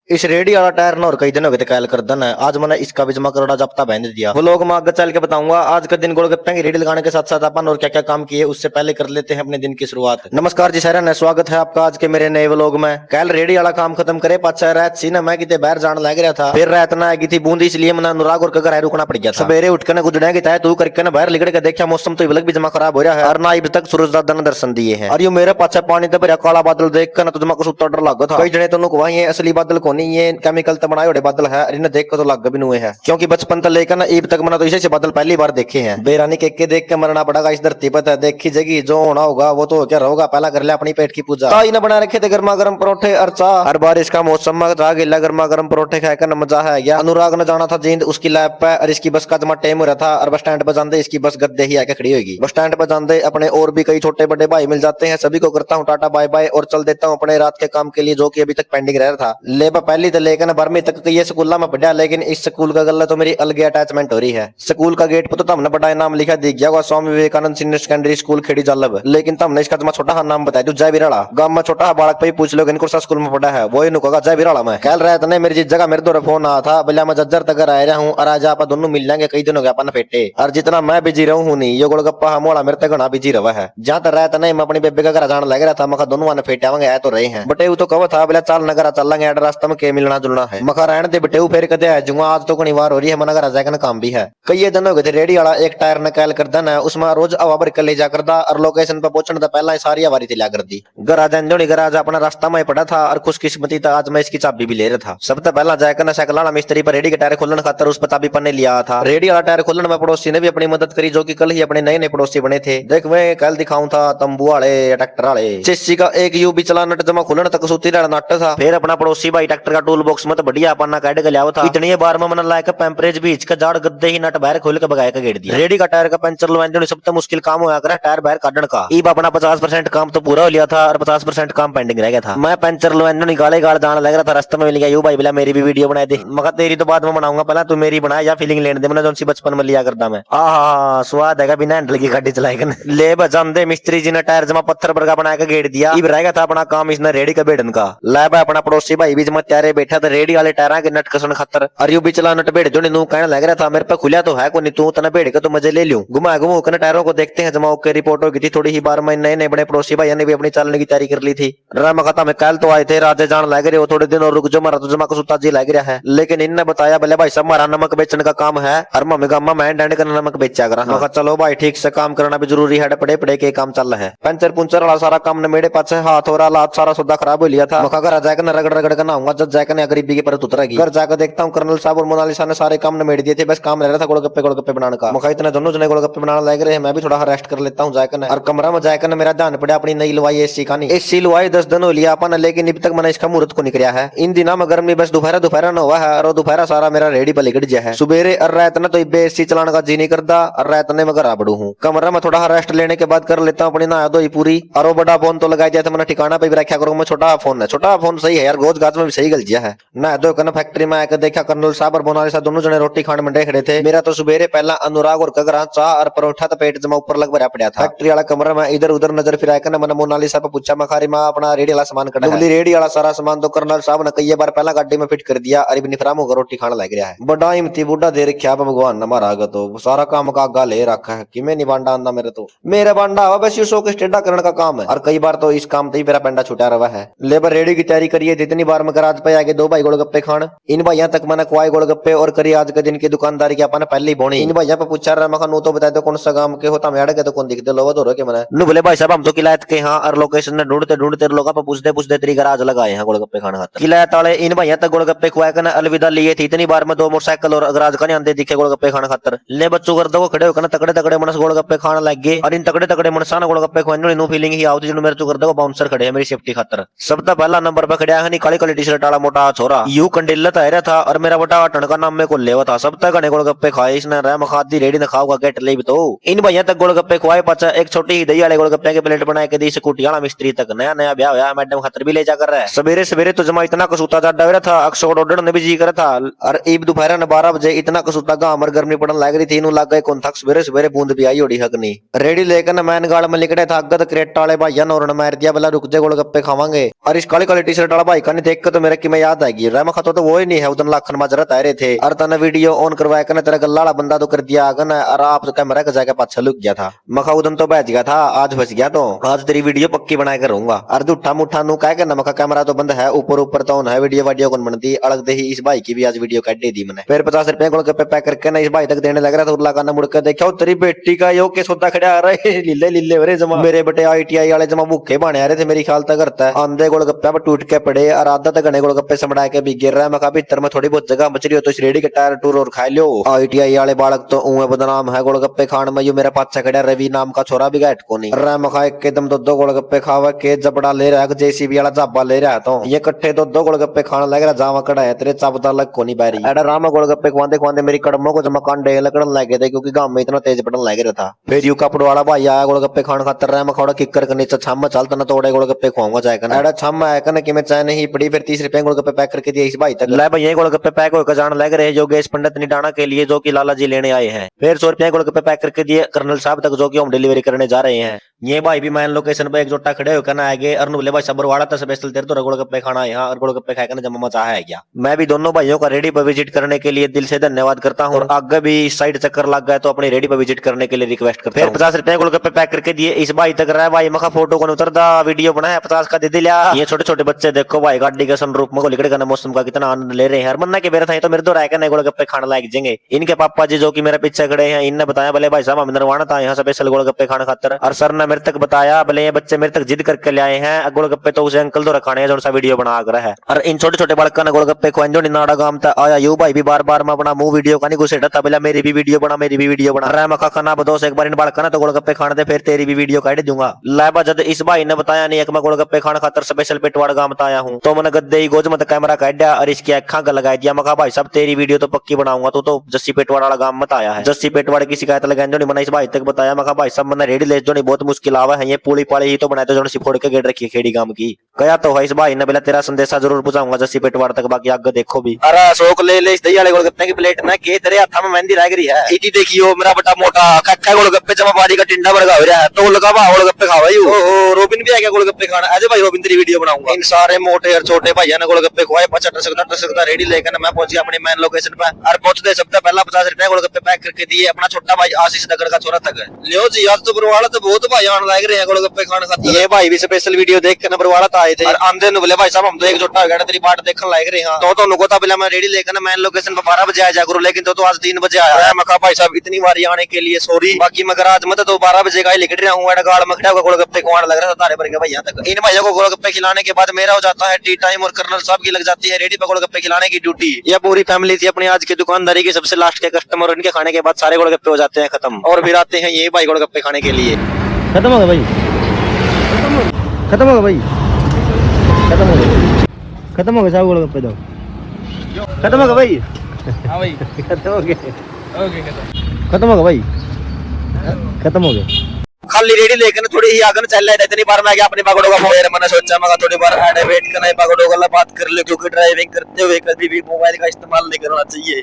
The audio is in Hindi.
इस रेडी वाला टायर ना और कई दिन हो गए कायल कर दन है। आज मैंने इसका भी जमा करोड़ा जब्ता बहन दिया। वो लोग मैं आगे चल के बताऊंगा। आज का दिन गोलगप्पे की रेडी लगाने के साथ साथ अपन और क्या क्या काम किए उससे पहले कर लेते हैं अपने दिन की शुरुआत। नमस्कार जी सारा, स्वागत है आपका आज के मेरे नए व्लॉग में। कल रेडी वाला काम खत्म करे पाछा रात सी ना मैं किते बाहर जाने लग रहा था। फिर रात ना आई थी बूंदी, इसलिए मैंने अनुराग और कगर रुकना पड़ गया था। सवेरे उठ कर गुजड़ा की तू करके ना बाहर निकल के देखा मौसम तो अलग भी जमा खराब हो रहा है और ना अभी तक सूरज दादा ने दर्शन दिए हैं। और ये मेरे पाछा पानी तो भरा काला बादल देख कर ना तो जमा को सुता डर लगा था। कई जने तो वही असली बादल को नहीं है, केमिकल तो बनाए हुए बादल है। इन्हें देख कर तो लग भी नुए है, क्योंकि बचपन तो लेकर ना अब तक मैंने तो इसे से बादल पहली बार देखे हैं। बेरानी के देख के मरना पड़ेगा इस धरती पर। देखी जगी जो होना होगा वो तो क्या होगा। पहला कर ले अपनी पेट की पूजा। ताई ने बना रखे थे गर्मा गर्म परोठे और चाह। हर बारिश का मौसम में जा गिला गर्मा गर्म परोठे खाकर मजा है गया। अनुराग ने जाना था जींद उसकी लैब पे और इसकी बस का जमा टाइम हो रहा था। और बस स्टैंड पर जाते इसकी बस गद्दे ही आके खड़ी होगी। बस स्टैंड पर जाते अपने और भी कई छोटे बड़े भाई मिल जाते हैं। सभी को करता हूँ टाटा बाय बाय और चल देता हूँ अपने रात के काम के लिए जो कि अभी तक पेंडिंग रह रहा था। लेबा पहली तो लेकर 12वीं तक ये स्कूल में पढ़ा, लेकिन इस स्कूल का गला तो मेरी अलग अटैचमेंट हो रही है। स्कूल का गेट पर तो हमने बड़ा नाम लिखा दिख गया हुआ Swami Vivekanand senior secondary school Kheri Jalab, लेकिन तुमने इसका जमा छोटा नाम बताया तू जय बिराड़ा। गांव में छोटा बालक पे पूछ लो इनको सा स्कूल में पढ़ा है, वो इनको कहा जय बिराड़ा में। कल रात ने मेरी जगह मेरे दो फोन आया था, बोला मैं जज्जर तक आ रहा हूँ और आज आप दोनों मिल जाएंगे। कई दिन हो गया अपन फेटे और जितना मैं बिजी रहूं हूं नहीं, ये गोलगप्पा मोड़ा मेरे तक घना बिजी रहा है। जहां तक रात नहीं मैं अपनी बेबे का घर जाने लग रहा था। मैं दोनों आने फेटे आवेंगे आए तो रहे हैं। बटे तो कहो था बोला चल नगर चलेंगे रास्ता में के मिलना जुलना है। मखा रहने दे बटे फिर कदे आ जाऊंगा, आज तो कई बार हो रही है मन घर जाकर काम भी है। कई दिन हो गए थे रेडी वाला एक टायर निकाल कर देना है, उसमें रोज हवा भर कर ले जा करदा और लोकेशन पर पहुंचने पहला सारी हवारी थी ला कर दी। घर आज अपना रास्ता में पड़ा था और खुशकिस्मती था आज मैं इसकी चाबी भी ले रहा था। सबसे पहला जाकर ना साइकिल वाला मिस्त्री पर रेडी के टायर खोलने खातर उस पर चाबी पन्ने लिया था। रेडी वाला टायर खोलने में पड़ोसी ने भी अपनी मदद करी, जो कि कल ही अपने नए नए पड़ोसी बने थे। देख मैं कल दिखाऊं था तंबू वाले ट्रैक्टर वाले चिस्सी का एक यू भी चला नट जमा खोलने तक सूती नट था। फिर अपना पड़ोसी भाई ट्रैक्टर का टूल बॉक्स में तो बढ़िया अपना काट के लिया था। इतनी बार में मन लायक पैम्परेज बीच का जाड़ गद्दे ही नट बाहर खोल के बगाया का गेट दिया। रेडी का टायर का पंचर लवाने सबसे मुश्किल काम हुआ कर टायर बाहर काटने का। ईब अपना 50% काम तो पूरा हो लिया था और 50% काम पेंडिंग रह गया था। मैं पंचर लवाने निकाले गाड़ जाने लग रहा था, रास्ते में मिल गया यू भाई बोला मेरी भी वीडियो बना दे। मगर तेरी तो बाद में बनाऊंगा, पहला तू मेरी बना या फीलिंग लेने दे। मैंने जो सी बचपन में लिया करता मैं स्वाद है बिना हैंडल की गाड़ी चलाएगा। ले बजाते मिस्त्री जी ने टायर जमा पत्थर पर बना के गेट दिया। इब रह गया था अपना काम इसने रेडी का बेड़न का। लैब अपना पड़ोसी भाई बीच में त्यारे बैठा था रेडी वाले टायरा के नट कसन खातर। और यू भी चला नट बेड़ जो नू कहने लग रहा था मेरे पे खुला तो है को नहीं, तू तना बेड़ के तो मजे ले लूं। घुमा घुमू कर टायरों को देखते हैं जमा के रिपोर्ट होगी थी। थोड़ी ही बार में नए नए बड़े पड़ोसी भाई ने भी अपनी चलने की तैयारी कर ली थी। राम खाता में कल तो आए थे राजे जान लग रहे हो, थोड़े दिन और रुक जो मारा तो जमा को सुता जी लग रहा है। लेकिन इनने बताया बोले भाई सब हमारा नमक बेचने का काम है और मम्मी गामा मैं डैंड करना नमक बेचा कर। मैं चलो भाई ठीक से काम करना भी जरूरी है, पड़े पड़े के काम चल रहा है। पंचर पुंचर वाला सारा काम ने मेरे पास हाथ हो रहा लात सारा सौदा खराब हो लिया था। मखा घर जाकर न रगड़ रगड़ कर नहाऊंगा, जब जाकर गरीबी की परत उतरेगी। घर जाकर देखता हूँ कर्नल साहब और मोनालिसा ने सारे काम निमेट दिए थे, बस काम रह रहा था गोलगप्पे बनाने का। मखा इतने दोनों जने गोलगप्पे बनाने लग रहे हैं, मैं भी थोड़ा रेस्ट कर लेता हूँ जाकर। और कमरा में जाकर मेरा ध्यान पड़ा अपनी नई लुवाई एसी का। नहीं एसी लुवाई 10 दिन हो लिया अपन, लेकिन अभी तक मैंने इसका मुहूर्त को निकलिया है। इन दिनों में गर्मी बस दोपहर न हुआ है और दोपहर सारा मेरा रेडी पर लिकट गया है। सुबेरे और रात ने तो एसी चलाने का जी नहीं करता और रात ने मैं घर आ बड़ू हूँ। कमरा में थोड़ा रेस्ट लेने के बाद कर लेता हूँ अपनी नहा धोई पूरी। और वो बड़ा फोन तो लगाया जाए तो मैंने ठिकाना पे भी रखा करूँ। मैं छोटा फोन है, छोटा फोन सही है यार, गोज गाज में भी सही गल जिया है। नहा धो कर फैक्ट्री में आकर देखा कर्नल साहब और मोनालिसा दोनों जने रोटी खाने में खड़े थे। मेरा तो सुबेरे पहला अनुराग और कगरा चाह और परोठा तो पेट जमा ऊपर लग भरा पड़ा था। फैक्ट्री वाला कमरा में इधर उधर नजर फिराकर मैंने मोनालिसा पे पूछा मखारी माँ अपना रेडी वाला सामान कटा है। रेडी वाला सारा सामान तो कर्नल साहब ने कई बार पहला गाड़ी में फिट कर दिया और निफराम होकर रोटी खाने लग रहा है। बड़ा हिम्मती बुढ़ा दे रखा भगवान ने मारा तो सारा काम का आगा ले रखा है कि मैं नहीं बांडा आंदा मेरे तो मेरा बांडा हुआ बस शो के टेढ़ा करने का काम है। और कई बार तो इस काम से मेरा पेंडा छुटा रहा है। लेबर रेडी की तैयारी करिए जितनी बार मैं गराज पे आगे 2 भाई गोलगप्पे खान। इन भाइयों तक मैंने खुआए गोलगप्पे और करी आज के दिन की दुकानदारी की अपन पहले ही बोनी। इन भाइयों पे पूछा रहा मैं नू तो बता दो कौन सा काम के होता मैं के तो कौन दिखते लोग तो के मैंने नु बोले भाई साहब हम तो किलायत के यहाँ और लोकेशन ने ढूंढते ढूंढते लोगों पे पूछते तेरी गराज लगाए हैं गोलगप्पे खाने खातर। किलायत वाले इन भाइयों तक गोलगप्पे खुआ कर अलविदा लिए थी। इतनी बार में 2 मोटरसाइकिल और गराज का नहीं आंदे दिखे गोलगप्पे खाने खातर। ले बच्चों कर दो खड़े होकर तगड़े तगड़े मनस गोलगप्पे खाने लग गए और इन तगड़े तगड़े मनसा गोलगप्पे खुआने नो फीलिंग ही आती जो मेरे चो कर दो बाउंसर खड़े हैं मेरी सेफ्टी खातर। सबसे पहला नंबर पे खड़ा है काली काली टी शर्ट वाला मोटा छोरा यू कंडिलत आ रहा था और मेरा बटा टन का नाम में को लेवा था। सब तक घने गोलगप्पे खाए इसने रह मखादी रेडी ने खाओगा गेट ले भी तो इन भैया तक गोलगप्पे खुआए पाचा एक छोटी ही दही वाले गोलगप्पे के प्लेट बनाए के दी स्कूटी वाला मिस्त्री तक नया नया ब्याह होया मैडम खतर भी ले जा कर रहा है। सवेरे सवेरे तो जमा इतना कसूता जा डर था अक्सर ऑर्डर ने भी जी कर था और ईब दोपहर ने 12 बजे इतना कसूता गा अमर गर्मी पड़न लग रही थी। इनू लग गए कौन थक सवेरे सवेरे बूंद भी आई होड़ी हकनी रेडी लेकर मैन गाड़ में लिकड़े था अगत क्रेटा वाले भाइया ने मार दिया बोला रुक जा गोलगप्पे खावांगे। और इस काली काली टी शर्ट वाला भाई का नहीं देख के तो मेरे की मैं याद आएगी रे मखा तो वो ही नहीं है उधर लाखन माजरत आ रहे थे और तने वीडियो ऑन करवाया कने तेरा गल्ला वाला बंदा तो कर दिया आगन और आप तो कैमरा का जाके पाछा लुक गया था मखा उधर तो बच गया था आज फंस गया तो आज तेरी वीडियो पक्की बना कर रहूंगा और झूठा मुठा नु कह के ना मखा कैमरा तो बंद है ऊपर ऊपर तो है वीडियो वीडियो कौन बनती अलग दे ही इस भाई की भी आज वीडियो काट दी मैंने फिर 50 रुपए गोलगप्पे पैक करके ना इस भाई तक देने लग रहा था उर्ला का मुड़ के देखा तेरी बेटी का यो के सौदा खड़ा आ रहा है लीले लीले वरे जमा मेरे बटे ITI वाले जमा भूखे बने आ रहे थे मेरी ख्याल तक करता है आंधे गोलगप्पे पर टूट के पड़े और आधा तक घने गोलगप्पे समड़ा के भी गिर रहा है मका भीतर में थोड़ी बहुत जगह बच रही हो तो इस रेडी के टायर टूर और खा लो ITI वाले बालक तो ऊए बदनाम है गोलगप्पे खान में यो मेरा पाछा खड़ा रवि नाम का छोरा भी गैट को नहीं रहा मखा एकदम दो गोलगप्पे खावा के जबड़ा ले रहा है JCB वाला जाबा ले रहा है तो ये कट्ठे दो गोलगप्पे खाने लग रहा जावा कड़ा है तेरे चाबदा लग को नहीं बैरी एडा राम गोलगप्पे खवांदे खवांदे मेरी कड़मों को जमा कांडे लकड़न लगे थे क्योंकि गांव में इतना तेज पड़न लग रहा था फिर यू कपड़ वाला भाई आया गोलगप्पे खान खातर रहा मखौड़ा किकर के नीचे छम चलता ना तोड़े गोलगप्पे खुआऊंगा जाए कना एडा छम आया कना कि मैं चाय नहीं पड़ी फिर 30 रुपए गोलगप्पे पैक करके दिए इस भाई तक ले भाई ये गोलगप्पे पैक होकर जान लग रहे योगेश पंडित निडाना के लिए जो कि लाला जी लेने आए हैं फिर 100 रुपए गोलगप्पे पैक करके दिए कर्नल साहब तक जो कि होम डिलीवरी करने जा रहे हैं ये भाई भी मैन लोकेशन पे एक जोटा खड़े होकर ना आगे और बोले भाई सबर वाला था स्पेशल तेरे तो गोलगप्पे खाना है और गोलगप्पे खाए ना जमा मचा है क्या मैं भी दोनों भाइयों का रेडी पर विजिट करने के लिए दिल से धन्यवाद करता हूँ और आगे भी इस साइड चक्कर लग गए तो अपनी रेडी पर विजिट करने के लिए रिक्वेस्ट करता हूं। फिर 50 रुपए गोलगप्पे पैक करके दिए इस भाई तक रहा भाई मखा फोटो को उतर दा वीडियो बनाया 50 का दे दिया ये छोटे छोटे बच्चे देखो भाई गाड़ी के सनरूफ में लिकड़ का मौसम का कितना आनंद ले रहे हैं मन्ना के बेरा था तो मेरे तो राय नहीं गोलगप्पे खाने लायक जाएंगे इनके पापा जी जो कि मेरे पीछे खड़े हैं इनने बताया बोले भाई साहब हम नरवाना था यहाँ स्पेशल गोलगप्पे खाने खातर और सर ने मेरे तक बताया बोले ये बच्चे मेरे तक जिद करके ले आए हैं गोलगप्पे तो उसे अंकल तो रखाने जो सा वीडियो बना कर है और इन छोटे छोटे बालका ने गोलगप्पे खुआए जो नाड़ा गांव तक आया यू भाई भी बार बार मैं अपना मुंह वीडियो का नहीं घुसेड़ा था बोला मेरी भी वीडियो बना मेरी भी वीडियो बना रहा मखा खाना बदोस एक बार इन बालका ना तो गोलगप्पे खाने दे फिर तेरी भी वीडियो काट दूंगा लाबा जब इस भाई ने बताया नहीं मैं गोलगप्पे खाने खातर स्पेशल पेटवाड़ गांव में आया हूँ तो मैंने गद्दे ही गोज मत कैमरा काट दिया और इसकी अखा का लगा दिया मखा भाई साहब तेरी वीडियो तो पक्की बनाऊंगा तो जस्सी पेटवाड़ वाला गांव मत आया है जस्सी पेटवाड़ की शिकायत लगा जो नहीं मैंने इस भाई तक बताया मखा भाई साहब मैंने रेडी ले जो नहीं बहुत मुश्किल आवा है ये पूरी पाली ही तो बनाए तो जो फोड़ के गेट रखी खेड़ी गांव की कया तो है इस भाई ने बोला तेरा संदेशा जरूर पहुंचाऊंगा जस्सी पेटवाड़ तक बाकी आगे देखो भी अरे अशोक ले ले इस दही वाले गोलगप्पे की प्लेट ना के तेरे हाथ में मेहंदी लग रही है इटी देखियो मेरा बटा मोटा कक्का गोलगप्पे जमा बाड़ी का टिंडा भरगा हो रहा है तो लगा बा गोलगप्पे खावा यू ओ रोबिन भी आ गया गोलगप्पे खाना आज भाई रोबिन तेरी वीडियो बनाऊंगा इन सारे मोटे और छोटे भाइया ने गोलगप्पे खुआए 50 टसकता रेडी लेकर मैं पहुंच गया अपनी मेन लोकेशन पे और पहुंचते सबसे पहला 50 रुपए गोलगप्पे पैक करके दिए अपना छोटा भाई आशीष नगर का छोरा तक लियो जी आज तो बरवाला तो बहुत भाई आने लग रहे हैं गोलगप्पे खाने खातिर ये भाई भी स्पेशल वीडियो देख के बरवाला तो आए थे और आंधे ने बोले भाई साहब हम तो एक जोटा हो गया तेरी बाट देखने लग रहे हैं तो नुको था पहले मैं रेडी लेकर मेन लोकेशन पे 12 बजे आया करूँ लेकिन तो आज 3 बजे आया मैं कहा भाई साहब इतनी बारी आने के लिए सॉरी बाकी मगर आज मैं तो 12 बजे का ही लिख रहा हूँ गाड़ में खड़ा गोलगप्पे खुआने लग रहा था तारे भर के भैया तक इन भाइयों को गोलगप्पे खिलाने के बाद मेरा हो जाता है टी टाइम और कर्नल साहब की लग जाती है रेडी पे गोलगप्पे खिलाने की ड्यूटी यह पूरी फैमिली थी अपनी आज की दुकानदारी की सबसे लास्ट के कस्टमर इनके खाने के बाद सारे गोलगप्पे हो जाते हैं खत्म और फिर आते हैं ये भाई गोलगप्पे खाने के लिए खत्म हो गया भाई खत्म हो गया भाई खत्म हो गया खत्म हो गया साहब गोलगप्पे दो खत्म हो गया भाई हाँ भाई खत्म हो गया ओके खत्म हो गया भाई खत्म हो गया खाली रेडी लेकर थोड़ी ही आगे चल रहा इतनी बार मैं गया अपनी पकड़ों का फोन मैंने सोचा मैं थोड़ी बार वेट करना पकड़ों का बात कर लो क्योंकि ड्राइविंग करते हुए कभी भी मोबाइल का इस्तेमाल नहीं करना चाहिए